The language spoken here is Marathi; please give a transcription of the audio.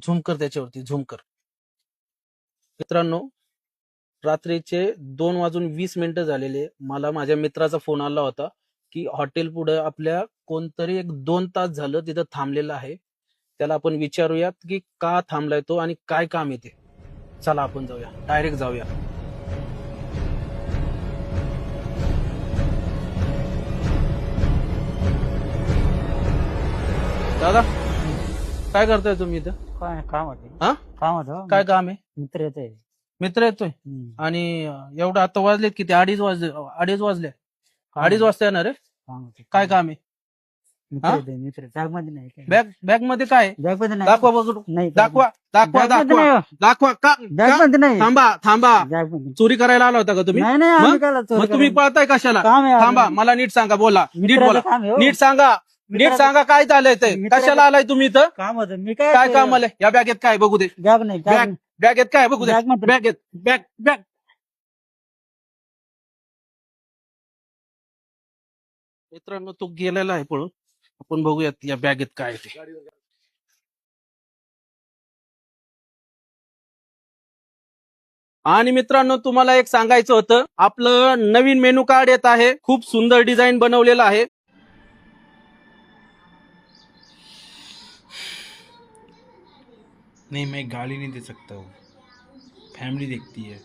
झूम कर त्याच्यावरती झूम कर. मित्रांनो, रात्रीचे 2:20 झालेले. मला माझ्या मित्राचा फोन आला होता की हॉटेल पुढे आपल्या कोणतरी 1-2 तास झालं तिथं थांबलेलं आहे. त्याला आपण विचारूयात की का थांबलाय तो आणि काय काम आहे ते. चला आपण जाऊया, डायरेक्ट जाऊया. दादा, काय करताय तुम्ही इथं? काय काम होते हा, काम होतं काय काम आहे? मित्र येते मित्र येतोय आणि एवढं आता वाजलेत किती? 2:30 वाजले. 2:30 वाजले. 2:30 वाजता येणार आहे. काम होते काय काम आहे? मित्र हा? येते मित्र बॅग मध्ये नाही बॅग मध्ये काय आहे? बॅग मध्ये नाही दाखवा बघू. नाही दाखवा दाखवा बॅग मध्ये दाखवा नाही दाखवा. का बॅग का? मध्ये नाही थांबा थांबा. बॅग मध्ये चोरी करायला आला होता का तुम्ही? नाही नाही आम्ही मग? काय चोरी मग तुम्ही करायला? पळताय कशाला? काम आहे थांबा, आम्ही. मला नीट सांगा. बोला, नीट मित्राचं बोला. काम आहे हो. नीट सांगा. नीट मित्राचं- सांगा काय झालंय ते. मित्राचं- कशाला आलाय तुम्ही इथं? काम होतं मी काय काम आलंय? या बॅगेत काय बघू दे. बॅग नाही बॅग बॅगेत काय बघू दे. बॅग मध्ये- बॅगेत बॅग बॅग. मित्रांनो, तो गेलेला आहे पळून. आपण बघूयात या बॅगेत काय आहे ते. आणि मित्रांनो, तुम्हाला एक सांगायचं होतं, आपलं नवीन मेनू कार्ड येत आहे. खूप सुंदर डिझाईन बनवलेलं आहे. नहीं, मैं गाली नहीं दे सकता हूँ, फैमिली देखती है.